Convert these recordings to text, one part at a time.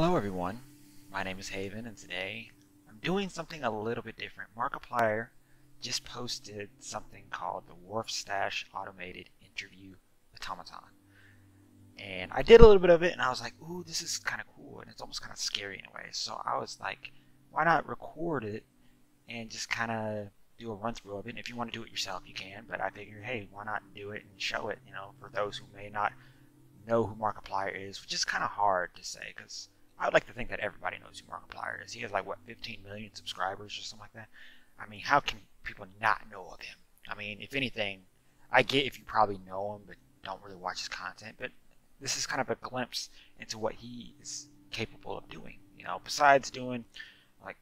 Hello everyone, my name is Haevn and today I'm doing something a little bit different. Markiplier just posted something called the Warfstache Automated Interview Automaton. And I did a little bit of it and I was like, ooh, this is kind of cool and it's almost kind of scary in a way. So I was like, why not record it and just kind of do a run through of it. And if you want to do it yourself, you can, but I figured, hey, why not do it and show it, for those who may not know who Markiplier is, which is kind of hard to say because I would like to think that everybody knows who Markiplier is. He has like, what, 15 million subscribers or something like that? I mean, how can people not know of him? I mean, if anything, I get if you probably know him but don't really watch his content, but this is kind of a glimpse into what he is capable of doing. Besides doing like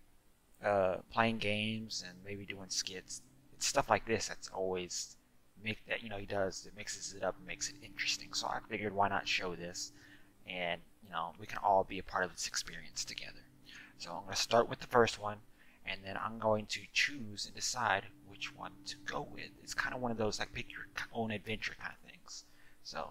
playing games and maybe doing skits, it's stuff like this that's always make that he does. It mixes it up and makes it interesting. So I figured, why not show this, and we can all be a part of this experience together. So I'm going to start with the first one, and then I'm going to choose and decide which one to go with. It's kind of one of those like pick your own adventure kind of things. So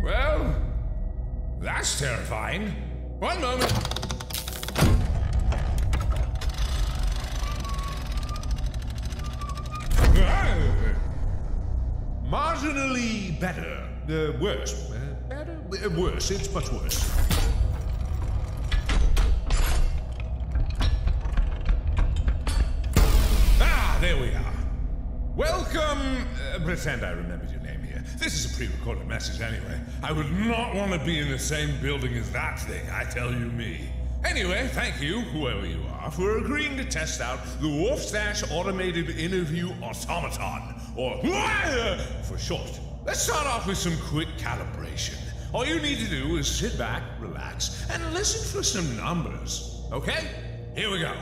well, that's terrifying. One moment. Marginally better. Worse. Better? Worse. It's much worse. Ah, there we are. Welcome. Pretend I remembered your name here. This is a pre-recorded message anyway. I would not want to be in the same building as that thing, I tell you me. Anyway, thank you, whoever you are, for agreeing to test out the Warfstache Automated Interview Automaton, or WAIA for short. Let's start off with some quick calibration. All you need to do is sit back, relax, and listen for some numbers. Okay? Here we go.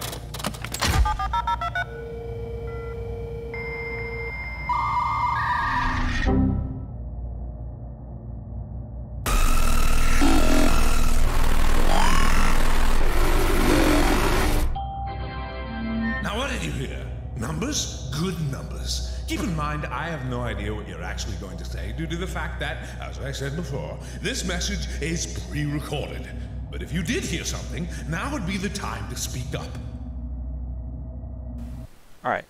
Numbers? Good numbers. Keep in mind, I have no idea what you're actually going to say due to the fact that, as I said before, this message is pre-recorded. But if you did hear something, now would be the time to speak up. alright,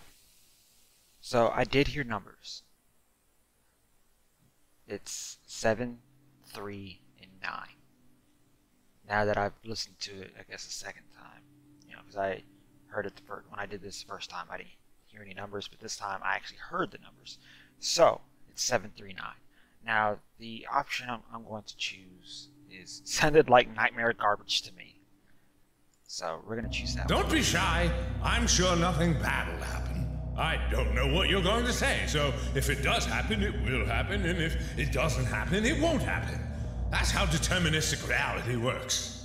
so I did hear numbers. It's 7, 3, and 9. Now that I've listened to it, I guess a second time, because I heard it when I did this the first time, I didn't hear any numbers, but this time I actually heard the numbers. So it's 739. Now the option I'm going to choose is sounded like nightmare garbage to me. So we're gonna choose that. Don't be shy. I'm sure nothing bad will happen. I don't know what you're going to say, so if it does happen, it will happen, and if it doesn't happen, it won't happen. That's how deterministic reality works.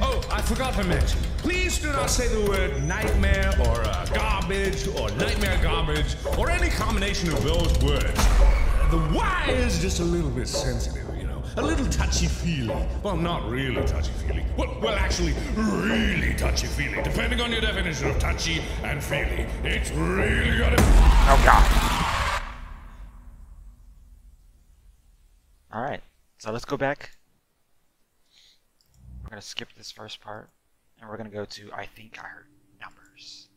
Oh, I forgot to mention. Please do not say the word nightmare or garbage or nightmare garbage or any combination of those words. The Y is just a little bit sensitive, a little touchy-feely. Well, not really touchy-feely. Well, actually, really touchy-feely. Depending on your definition of touchy and feely, it's really gonna... Oh, God. Alright, so let's go back. We're going to skip this first part, and we're going to go to, I think I heard numbers.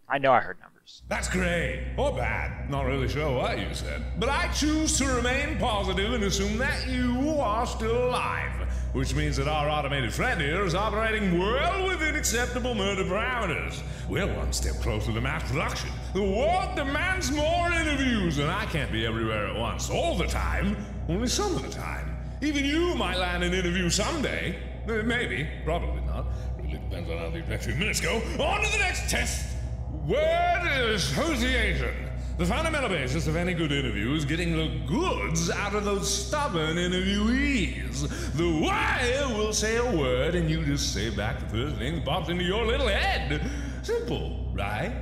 I know I heard numbers. That's great. Or bad. Not really sure what you said. But I choose to remain positive and assume that you are still alive. Which means that our automated friend here is operating well within acceptable murder parameters. We're one step closer to mass production. The world demands more interviews, and I can't be everywhere at once all the time. Only some of the time. Even you might land an interview someday. Maybe. Probably not. Really depends on how these next few minutes go. On to the next test! Word association. The fundamental basis of any good interview is getting the goods out of those stubborn interviewees. The WAIA will say a word and you just say back the first thing that pops into your little head. Simple, right?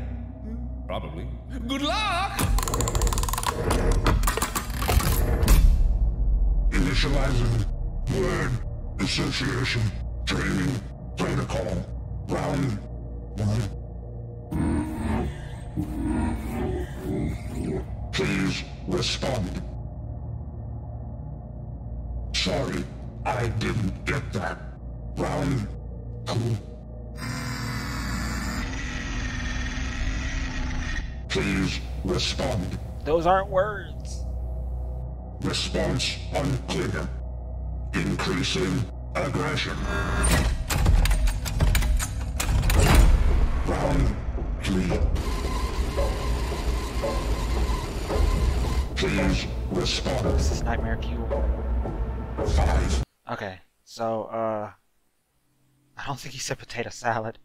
Probably. Good luck! Initializing word association Training protocol. Round 1. Please respond. Sorry, I didn't get that. Round 2. Please respond. Those aren't words. Response unclear. Increasing aggression. Round 3. Please respond. This is Nightmare Fuel. 5. Okay, so, I don't think he said potato salad.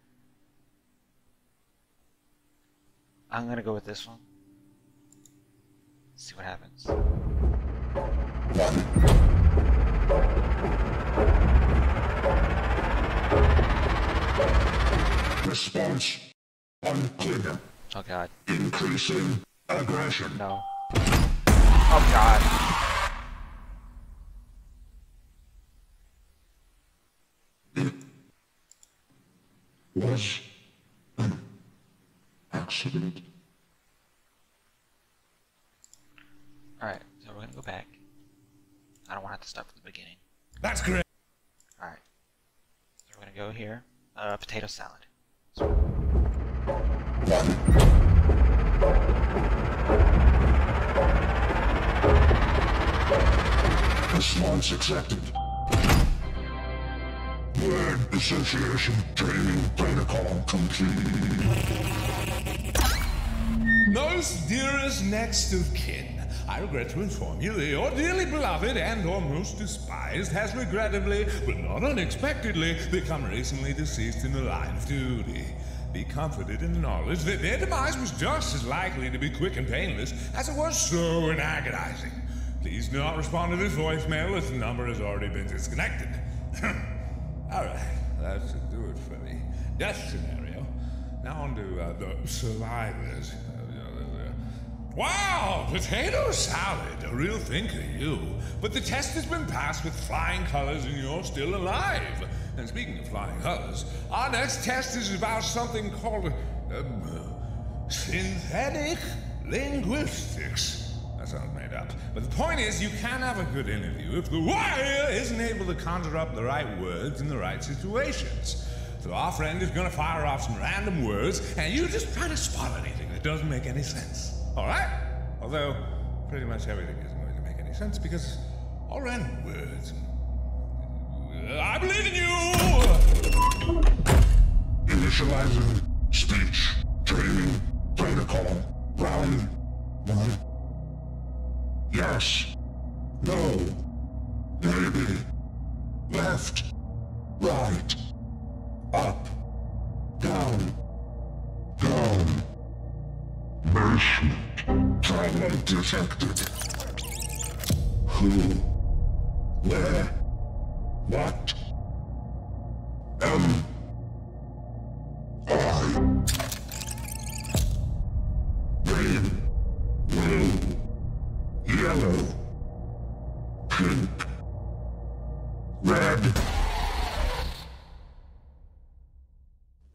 I'm gonna go with this one. See what happens. 1. Response unclear. Oh god. Increasing aggression. No. Oh god. It was an accident. Alright, so we're gonna go back. I don't want to have to start from the beginning. That's great. Alright. So we're gonna go here. Potato salad. Response accepted. Word association training protocol complete. Most dearest next of kin, I regret to inform you that your dearly beloved and or most despised has regrettably, but not unexpectedly, become recently deceased in the line of duty. Be comforted in the knowledge that their demise was just as likely to be quick and painless as it was slow and agonizing. Please do not respond to this voicemail as the number has already been disconnected. Alright, that should do it for the death scenario. Now on to the survivors. Wow, potato salad, a real thinker, you. But the test has been passed with flying colors and you're still alive. And speaking of flying colors, our next test is about something called synthetic linguistics. That sounds made up. But the point is, you can't have a good interview if the WAIA isn't able to conjure up the right words in the right situations. So our friend is gonna fire off some random words, and you just try to spot anything that doesn't make any sense. Alright? Although, pretty much everything isn't going to make any sense because all random words. I believe in you! Initializing speech training protocol. Round 1. Yes. No. Maybe. Left. Right. Up. Down. Down. Basement. Trauma detected. Who? Where? What? Am I? Green. Blue. Yellow. Pink. Red.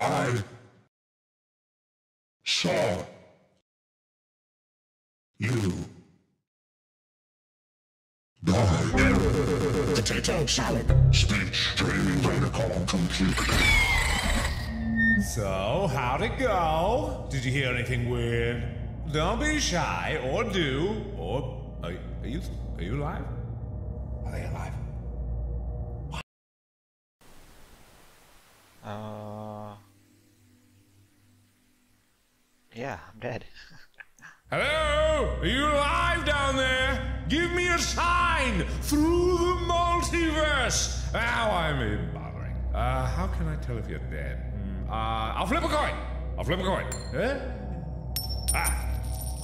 I saw you die. Potato salad. Speech training protocol complete. So, how'd it go? Did you hear anything weird? Don't be shy, or do, or... Are you alive? Are they alive? Yeah, I'm dead. Hello? Are you alive down there? Give me a sign through the multiverse. Ow, I'm bothering. How can I tell if you're dead? I'll flip a coin. I'll flip a coin.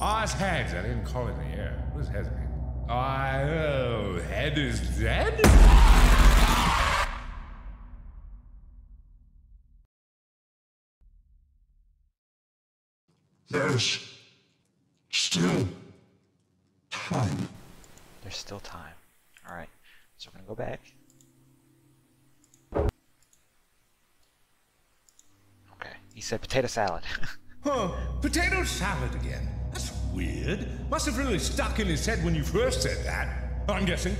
Oh, it's heads. I didn't call it in the air. What does heads mean? Oh, head is dead? There's still time. There's still time. Alright, so we're gonna go back. He said potato salad. Huh, potato salad again. That's weird. Must have really stuck in his head when you first said that. I'm guessing.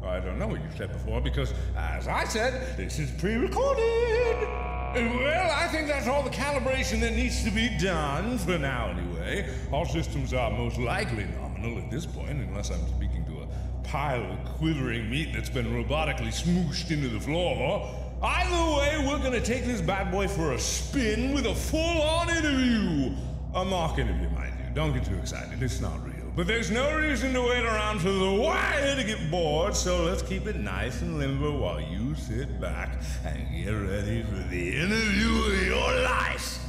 I don't know what you said before because, as I said, this is pre-recorded. Well, I think that's all the calibration that needs to be done, for now anyway. All systems are most likely nominal at this point, unless I'm speaking to a pile of quivering meat that's been robotically smooshed into the floor. Either way, we're gonna take this bad boy for a spin with a full-on interview. A mock interview, mind you. Don't get too excited, it's not real. But there's no reason to wait around for the WAIA to get bored, so let's keep it nice and limber while you sit back and get ready for the interview of your life.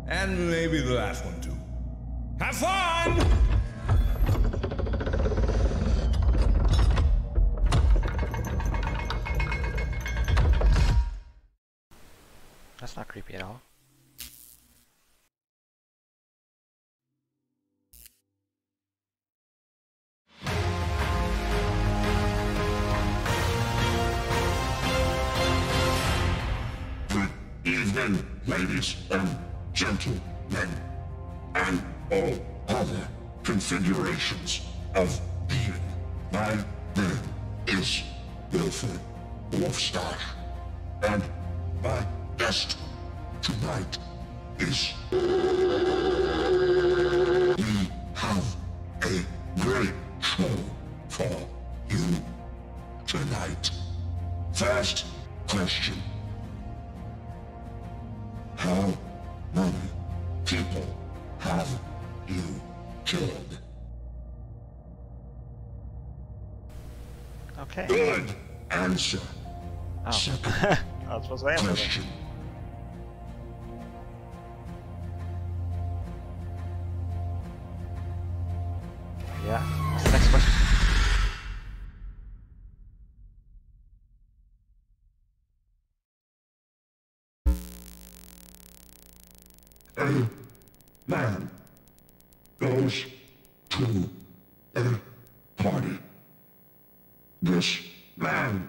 And maybe the last one, too. Have fun! That's not creepy at all. Good evening, ladies and gentlemen, and all other configurations of being. My name is Wilford Warfstache, and my guest tonight is... We have a great show for you tonight. First question. How many people have you killed? Okay. Good answer. Oh. Second I was supposed to answer that. question. Yeah. What's the next question? A man goes to a party. This man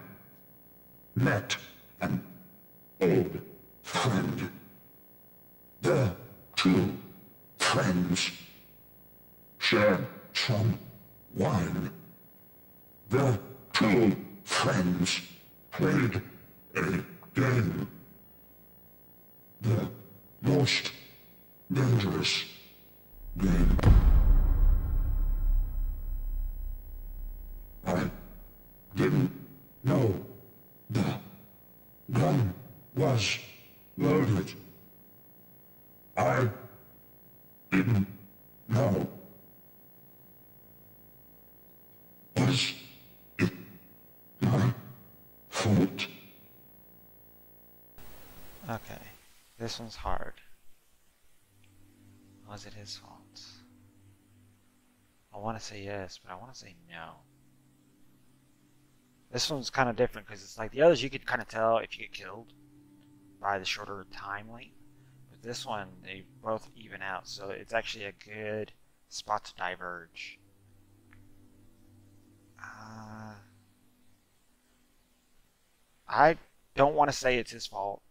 met an old friend. The two friends shared some wine. The two friends played a game. The most dangerous game. I didn't know the gun was loaded. I didn't know. Was it my fault? Okay. This one's hard. Was it his fault? I want to say yes, but I want to say no. This one's kind of different because it's like the others you could kind of tell if you get killed by the shorter time length. But this one, they both even out, so it's actually a good spot to diverge. I don't want to say it's his fault,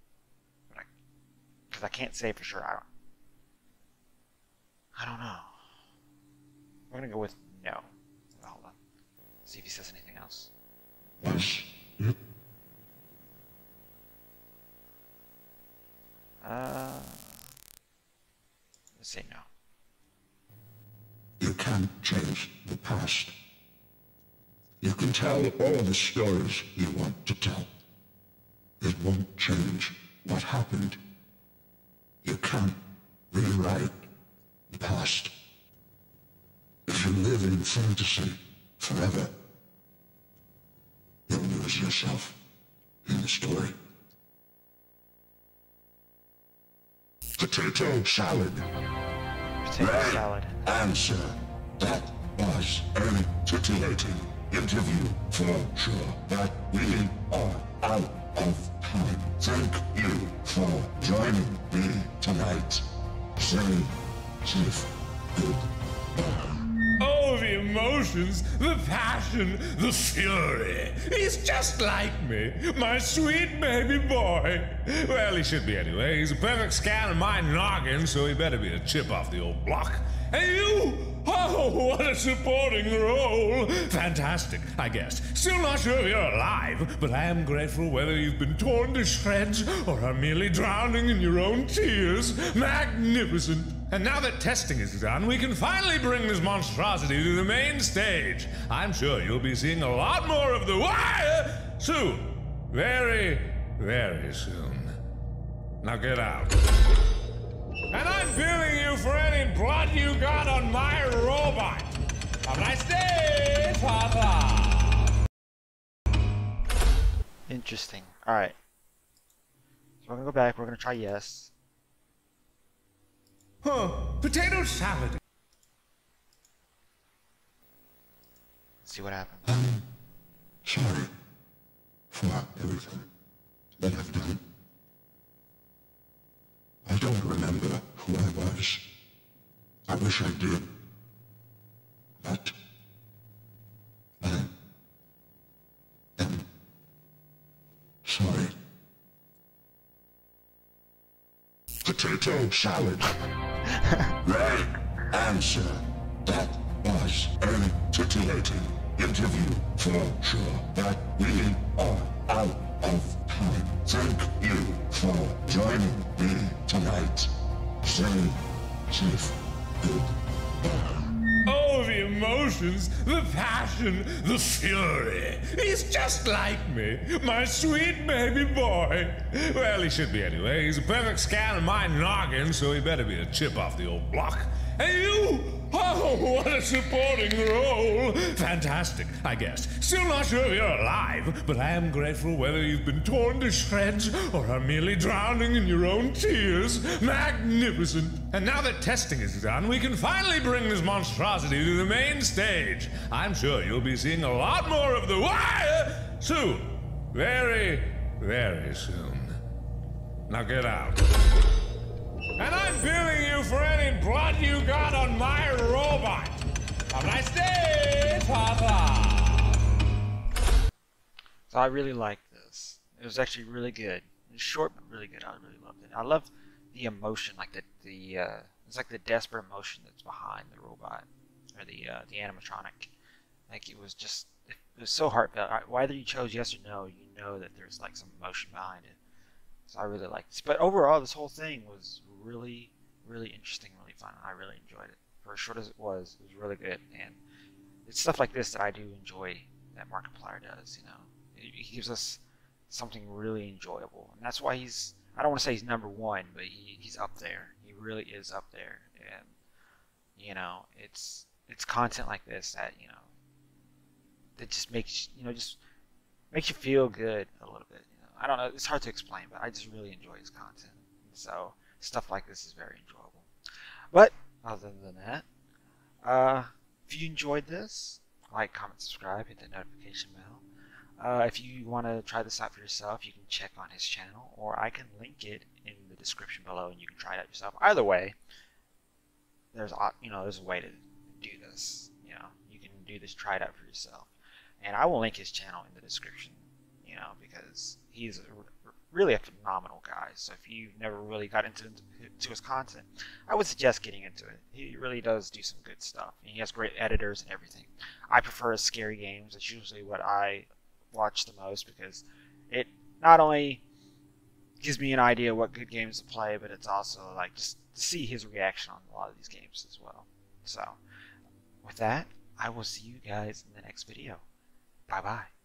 because I can't say for sure. I don't know. We're gonna go with no. Hold on. See if he says anything else. Was it? Let's say no. You can't change the past. You can tell all the stories you want to tell. It won't change what happened. You can't rewrite the past. If you live in fantasy forever, you'll lose yourself in the story. Potato salad. Potato salad. Answer. That was a titillating interview for sure, but we are out of time. Thank you for joining me tonight. Stay safe. Goodbye. Oh, the the emotions, the passion, the fury. He's just like me, my sweet baby boy. Well, he should be anyway. He's a perfect scan of my noggin, so he better be a chip off the old block. And you? Oh, what a supporting role! Fantastic, I guess. Still not sure if you're alive, but I am grateful whether you've been torn to shreds or are merely drowning in your own tears. Magnificent! And now that testing is done, we can finally bring this monstrosity to the main stage. I'm sure you'll be seeing a lot more of the WAIA soon. Very, very soon. Now get out. And I'm billing you for any blood you got on my robot. Have a nice day, Father. Interesting. Alright. So we're gonna go back, we're gonna try yes. Huh, potato salad. Let's see what happens. Sorry for everything that I've done. I don't remember who I was. I wish I did. But I am sorry. Potato salad. Right answer. That was a titillating interview for sure. But we are out of time. Thank you for joining me tonight. Stay safe. Goodbye. Oh, the emotions, the passion, the fury. He's just like me, my sweet baby boy. Well, he should be anyway. He's a perfect scan of my noggin, so he better be a chip off the old block. And you? Oh, what a supporting role. Fantastic, I guess. Still not sure if you're alive, but I am grateful whether you've been torn to shreds or are merely drowning in your own tears. Magnificent. And now that testing is done, we can finally bring this monstrosity to the main stage. I'm sure you'll be seeing a lot more of the WAIA soon. Very, very soon. Now get out. And I'm billing you for any blood you got on my robot. Have a nice day, Papa. So I really liked this. It was actually really good. It was short but really good. I really loved it. I love the emotion, like it's like the desperate emotion that's behind the robot or the animatronic. Like it was so heartfelt. Whether you chose yes or no, you know that there's like some emotion behind it. So I really liked this. But overall, this whole thing was really, really interesting, really fun. I really enjoyed it. For as short as it was really good. And it's stuff like this that I do enjoy that Markiplier does, you know. He gives us something really enjoyable. And that's why I don't want to say he's number one, but he's up there. He really is up there. And, you know, it's content like this that, you know, that just makes, you know, just makes you feel good a little bit. I don't know, it's hard to explain, but I just really enjoy his content. So, stuff like this is very enjoyable. But, other than that, if you enjoyed this, like, comment, subscribe, hit the notification bell. If you want to try this out for yourself, you can check on his channel, or I can link it in the description below and you can try it out yourself. Either way, there's a way to do this. You know, you can do this, try it out for yourself. And I will link his channel in the description, you know, because he's really a phenomenal guy. So if you've never really got into his content, I would suggest getting into it. He really does do some good stuff. And he has great editors and everything. I prefer scary games. That's usually what I watch the most because it not only gives me an idea what good games to play, but it's also like just to see his reaction on a lot of these games as well. So with that, I will see you guys in the next video. Bye bye.